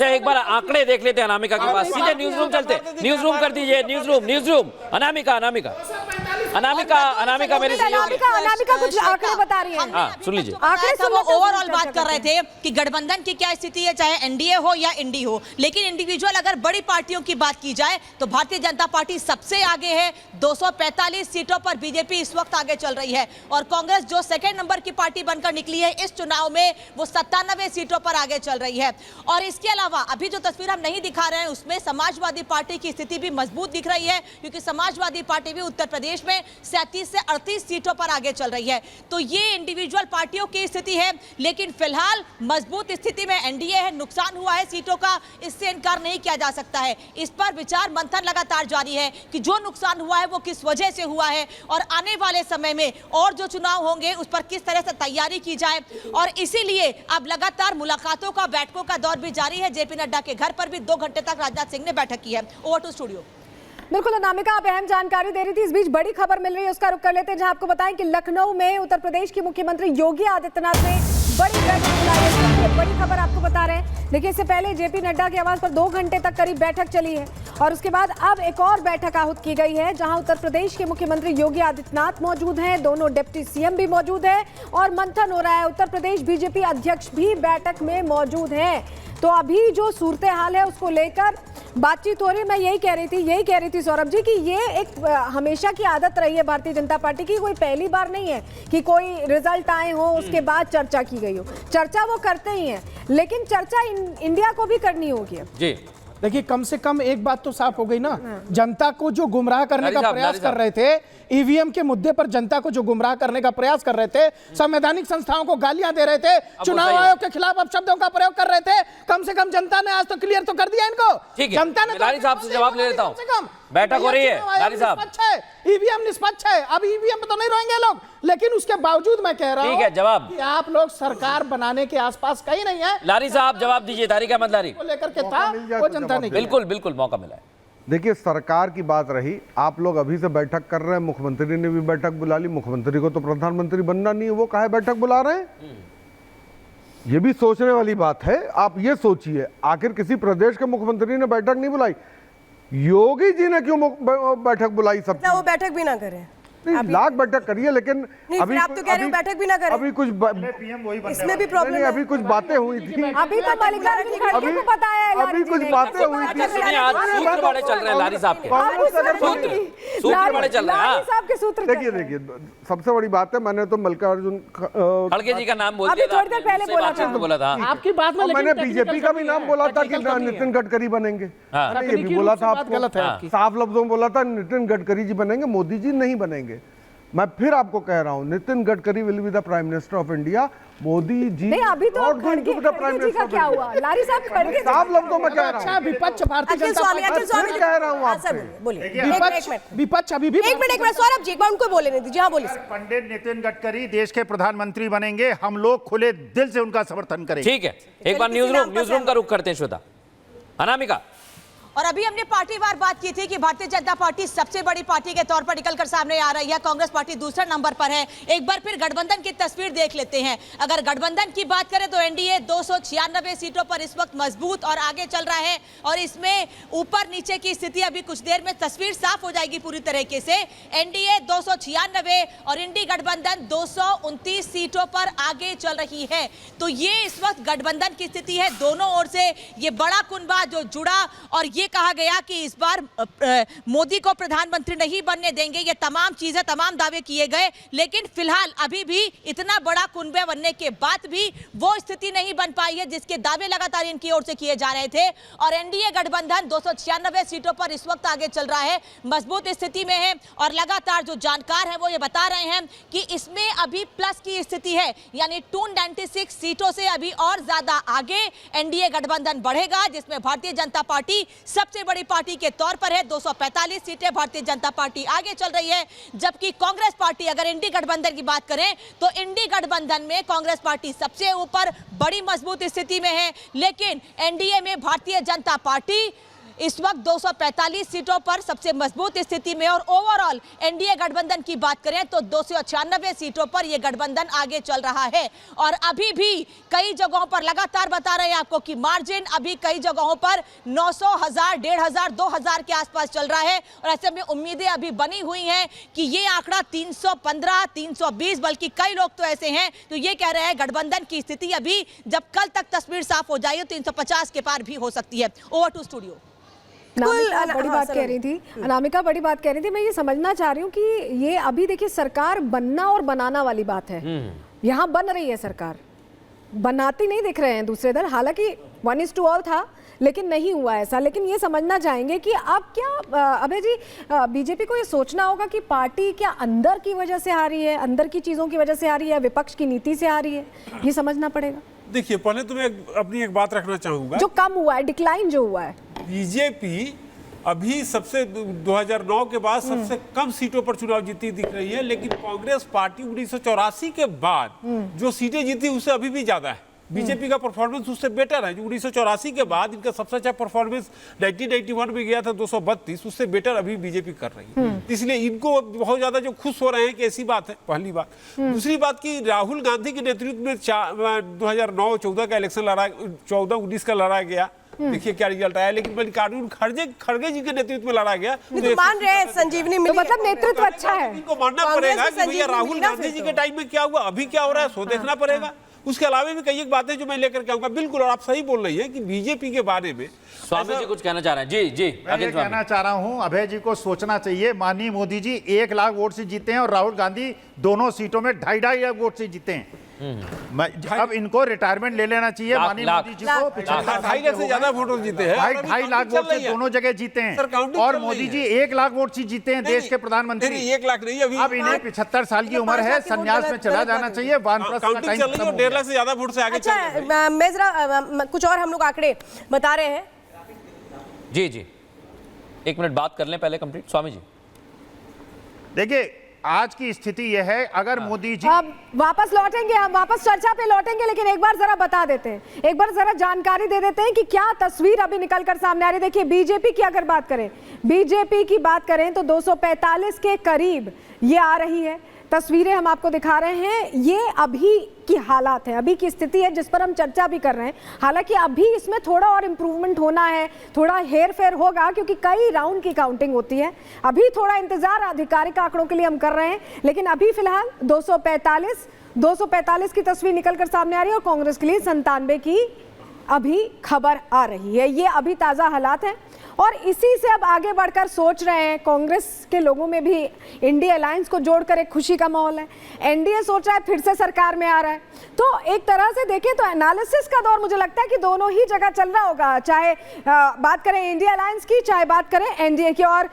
अच्छा एक बार आंकड़े देख लेते हैं अनामिका के पास, सीधे न्यूज रूम चलते, न्यूज रूम कर दीजिए, न्यूज रूम। अनामिका मेरे अनामिका कुछ आंकड़े बता रही है। हाँ सुन लीजिए। आंकड़े ओवरऑल बात कर रहे थे कि गठबंधन की क्या स्थिति है, चाहे एनडीए हो या इंडी हो, लेकिन इंडिविजुअल अगर बड़ी पार्टियों की बात की जाए तो भारतीय जनता पार्टी सबसे आगे है। 245 सीटों पर बीजेपी इस वक्त आगे चल रही है और कांग्रेस जो सेकेंड नंबर की पार्टी बनकर निकली है इस चुनाव में, वो 97 सीटों पर आगे चल रही है। और इसके अलावा अभी जो तस्वीर हम नहीं दिखा रहे हैं उसमें समाजवादी पार्टी की स्थिति भी मजबूत दिख रही है, क्योंकि समाजवादी पार्टी भी उत्तर प्रदेश में 37 से 38 सीटों पर आगे चल रही है। तो ये इंडिविजुअल पार्टियों की स्थिति है, लेकिन फिलहाल मजबूत स्थिति में एनडीए है। नुकसान हुआ है सीटों का, इससे इनकार नहीं किया जा सकता है। इस पर विचार मंथन लगातार जारी है कि जो नुकसान हुआ है वो किस वजह से हुआ है और आने वाले समय में और जो चुनाव होंगे उस पर किस तरह से तैयारी की जाए। और इसीलिए अब लगातार मुलाकातों का, बैठकों का दौर भी जारी है। जेपी नड्डा के घर पर भी 2 घंटे तक राजनाथ सिंह ने बैठक की है। Over to studio. बिल्कुल अनामिका, आप अहम जानकारी दे रही थी, इस बीच बड़ी खबर मिल रही है, उसका रुख कर लेते हैं, जहां आपको बताएं कि लखनऊ में उत्तर प्रदेश के मुख्यमंत्री योगी आदित्यनाथ ने बड़ी बैठक बुलाई है। बड़ी खबर आपको बता रहे हैं। देखिए, इससे पहले जेपी नड्डा के आवास पर 2 घंटे तक करीब बैठक चली है और उसके बाद अब एक और बैठक आहूत की गई है, जहां उत्तर प्रदेश के मुख्यमंत्री योगी आदित्यनाथ मौजूद हैं, दोनों डिप्टी सीएम भी मौजूद हैं और मंथन हो रहा है। उत्तर प्रदेश बीजेपी अध्यक्ष भी बैठक में मौजूद हैं। तो अभी जो सूरत हाल है उसको लेकर बातचीत हो रही है। मैं यही कह रही थी सौरभ जी कि ये एक हमेशा की आदत रही है भारतीय जनता पार्टी की, कोई पहली बार नहीं है कि कोई रिजल्ट आए हो उसके बाद चर्चा की गई हो। चर्चा वो करते ही हैं, लेकिन चर्चा इंडिया को भी करनी होगी जी। देखिए, कम से कम एक बात तो साफ हो गई ना, जनता को जो गुमराह करने का प्रयास कर रहे थे, ईवीएम के मुद्दे पर जनता को जो गुमराह करने का प्रयास कर रहे थे, संवैधानिक संस्थाओं को गालियां दे रहे थे, चुनाव आयोग के खिलाफ अपशब्दों का प्रयोग कर रहे थे, कम से कम जनता ने आज तो क्लियर तो कर दिया इनको। जनता ने लारी साहब से जवाब ले लेता हूं। बैठक हो रही है लारी साहब, ईवीएम निष्पक्ष है। अब ईवीएम पे तो नहीं रोएंगे लोग, लेकिन उसके बावजूद मैं कह रहा हूं, ठीक है, जवाब कि आप लोग सरकार बनाने के आसपास कहीं नहीं है। लारी साहब जवाब दीजिए, तारिक अहमद लारी को लेकर के था वो जनता ने बिल्कुल मौका मिला है। देखिए, सरकार की बात रही, आप लोग अभी से बैठक कर रहे हैं, मुख्यमंत्री ने भी बैठक बुला ली। मुख्यमंत्री को तो प्रधानमंत्री बनना नहीं है, वो काहे बैठक बुला रहे हैं? ये भी सोचने वाली बात है। आप ये सोचिए, आखिर किसी प्रदेश के मुख्यमंत्री ने बैठक नहीं बुलाई, योगी जी ने क्यों बैठक बुलाई? सब वो बैठक भी ना करें, लाख बैठक करिए, लेकिन अभी आप तो कह रहे हो बैठक भी ना करें। अभी कुछ इसमें भी प्रॉब्लम है। अभी कुछ बातें हुई थी, अभी तो मल्लिकार्जुन खड़गे को पता है, अभी कुछ बातें हुई थी। आज सूत्र बड़े चल रहे हैं लारी साहब के, सूत्र बड़े चल रहे हैं साहब के सूत्र। देखिए, सबसे बड़ी बात है, मैंने तो मल्लिकार्जुन खड़गे जी का नाम बोल दिया, थोड़ी देर पहले बोला था आपकी बात में, मैंने बीजेपी का भी नाम बोला था कि नितिन गडकरी बनेंगे, ये भी बोला था आपको, गलत है आपकी। साफ लफ्जों में बोला था नितिन गडकरी जी बनेंगे, मोदी जी नहीं बनेंगे। मैं फिर आपको कह रहा हूं, Nitin Gadkari will be the prime minister of India, Modi ji नहीं। अभी तो खड़गे जी का क्या हुआ? लारी साहब खड़गे साफ लफ्जों में कह रहा हूं। अच्छा, विपक्ष भारतीय जनता पार्टी कह रहा हूं आपसे, विपक्ष अभी भी एक मिनट सौरभ जी, एक बार उनको बोले नहीं दीजिए। हाँ बोलिए। पंडित नितिन गडकरी देश के प्रधानमंत्री बनेंगे, हम लोग खुले दिल से उनका समर्थन करेंगे। ठीक है, एक बार न्यूज रूम का रुख करते हैं श्वेता। अनामिका, और अभी हमने पार्टीवार बात की थी कि भारतीय जनता पार्टी सबसे बड़ी पार्टी के तौर पर निकलकर सामने आ रही है, कांग्रेस पार्टी दूसरे नंबर पर है। एक बार फिर गठबंधन की तस्वीर देख लेते हैं। अगर गठबंधन की बात करें तो एनडीए 296 सीटों पर इस वक्त मजबूत और आगे चल रहा है और इसमें ऊपर नीचे की स्थिति अभी कुछ देर में तस्वीर साफ हो जाएगी पूरी तरीके से। एनडीए 296 और इंडी गठबंधन 229 सीटों पर आगे चल रही है। तो ये इस वक्त गठबंधन की स्थिति है, दोनों ओर से ये बड़ा कुनबा जो जुड़ा और ये कहा गया कि इस बार मोदी को प्रधानमंत्री नहीं बनने देंगे। ये तमाम चीजें, तमाम दावे किए गए, लेकिन फिलहाल अभी भी इतना बड़ा कुनबे बनने के बाद भी वो स्थिति नहीं बन पाई है जिसके दावे लगातार इनकी ओर से किए जा रहे थे। और एनडीए गठबंधन 296 सीटों पर इस वक्त आगे चल रहा है, मजबूत स्थिति में है और लगातार जो जानकार हैं वो ये बता रहे हैं कि इसमें अभी प्लस की स्थिति है, यानी 296 सीटों से अभी और ज्यादा आगे एनडीए गठबंधन बढ़ेगा, जिसमें भारतीय जनता पार्टी सबसे बड़ी पार्टी के तौर पर है। 245 सीटें भारतीय जनता पार्टी आगे चल रही है, जबकि कांग्रेस पार्टी, अगर इंडी गठबंधन की बात करें तो इंडी गठबंधन में कांग्रेस पार्टी सबसे ऊपर बड़ी मजबूत स्थिति में है, लेकिन एनडीए में भारतीय जनता पार्टी इस वक्त 245 सीटों पर सबसे मजबूत स्थिति में, और ओवरऑल एनडीए गठबंधन की बात करें तो 296 सीटों पर यह गठबंधन आगे चल रहा है। और अभी भी कई जगहों पर लगातार बता रहे हैं आपको कि मार्जिन अभी कई जगहों पर 900, 1000, 1500, 2000 के आसपास चल रहा है। और ऐसे में उम्मीदें अभी बनी हुई हैं कि ये आंकड़ा 315, 320, बल्कि कई लोग तो ऐसे हैं तो ये कह रहे हैं गठबंधन की स्थिति अभी जब कल तक तस्वीर साफ हो जाए 350 के पार भी हो सकती है। Over to studio. अनामिका बड़ी बात कह रही थी, अनामिका बड़ी बात कह रही थी। मैं ये समझना चाह रही हूँ कि ये अभी देखिए सरकार बनना और बनाना वाली बात है। यहाँ बन रही है सरकार, बनाती नहीं दिख रहे हैं दूसरे दल। हालांकि 1:all था लेकिन नहीं हुआ ऐसा। लेकिन ये समझना चाहेंगे कि अब क्या अभय जी बीजेपी को ये सोचना होगा कि पार्टी क्या अंदर की वजह से आ रही है, अंदर की चीजों की वजह से आ रही है, विपक्ष की नीति से आ रही है, ये समझना पड़ेगा। देखिए पहले तो मैं अपनी एक बात रखना चाहूंगा, जो कम हुआ है, डिक्लाइन जो हुआ है, बीजेपी अभी सबसे 2009 के बाद सबसे कम सीटों पर चुनाव जीती दिख रही है। लेकिन कांग्रेस पार्टी 1984 के बाद जो सीटें जीती उससे अभी भी ज्यादा है। बीजेपी का परफॉर्मेंस उससे बेटर है। जो 1984 के बाद इनका सबसे अच्छा परफॉर्मेंस 1991 में गया था 232, उससे बेटर अभी बीजेपी कर रही है। इसलिए इनको बहुत ज्यादा जो खुश हो रहे हैं कि ऐसी बात है, पहली बात। दूसरी बात कि राहुल गांधी के नेतृत्व में 2009-14 का इलेक्शन लड़ा, 14-19 का लड़ा गया, देखिए क्या रिजल्ट आया। लेकिन मल्लिकार्जुन खड़गे जी के नेतृत्व में लड़ा गया। तो मान रहे हैं संजीवनी मिली, मतलब नेतृत्व अच्छा है। इनको मानना पड़ेगा कि भैया राहुल गांधी जी के टाइम में क्या हुआ, अभी क्या हो रहा है, सो देखना पड़ेगा। उसके अलावा भी कई एक बातें जो मैं लेकर के आऊंगा। बिल्कुल, और आप सही बोल रही हैं कि बीजेपी के बारे में स्वामी जी कुछ कहना चाह रहे हैं। जी जी, मैं ये कहना चाह रहा हूं, अभय जी को सोचना चाहिए। माननीय मोदी जी 1 लाख वोट से जीते हैं और राहुल गांधी दोनों सीटों में 2.5 लाख वोट से जीते हैं। अब इनको रिटायरमेंट ले लेना चाहिए माननीय मोदी जी को। 2.5 लाख से ज्यादा वोट जीते हैं, 2.5 लाख वोट से दोनों जगह जीते हैं। और मोदी जी 1 लाख वोट से जीते हैं, देश के प्रधानमंत्री। 1 लाख नहीं, अभी अब इन्हें 75 साल की उम्र है, संन्यास में चला जाना चाहिए। काउंटिंग चल रही है, 1.5 लाख से ज्यादा वोट से आगे चल रहे हैं। अच्छा, मैं जरा कुछ और हम लोग आंकड़े बता रहे हैं। जी जी, 1 मिनट बात कर लें पहले कंप्लीट। स्वामी जी देखिए आज की स्थिति यह है, अगर मोदी जी अब वापस लौटेंगे, हम वापस चर्चा पे लौटेंगे, लेकिन एक बार जरा बता देते हैं, एक बार जरा जानकारी दे देते हैं कि क्या तस्वीर अभी निकल कर सामने आ रही है। देखिए बीजेपी की अगर बात करें, बीजेपी की बात करें तो 245 के करीब ये आ रही है। तस्वीरें हम आपको दिखा रहे हैं, ये अभी की हालात है, अभी की स्थिति है जिस पर हम चर्चा भी कर रहे हैं। हालांकि अभी इसमें थोड़ा और इम्प्रूवमेंट होना है, थोड़ा हेर फेर होगा क्योंकि कई राउंड की काउंटिंग होती है। अभी थोड़ा इंतजार आधिकारिक आंकड़ों के लिए हम कर रहे हैं, लेकिन अभी फिलहाल 245 की तस्वीर निकलकर सामने आ रही है और कांग्रेस के लिए 97 की अभी खबर आ रही है। ये अभी ताजा हालात हैं और इसी से अब आगे बढ़कर सोच रहे हैं, कांग्रेस के लोगों में भी इंडिया अलायंस को जोड़कर एक खुशी का माहौल है। एनडीए सोच रहा है फिर से सरकार में आ रहा है। तो एक तरह से देखें तो एनालिसिस का दौर मुझे लगता है कि दोनों ही जगह चल रहा होगा, चाहे बात करें इंडिया अलायंस की, चाहे बात करें एनडीए की। और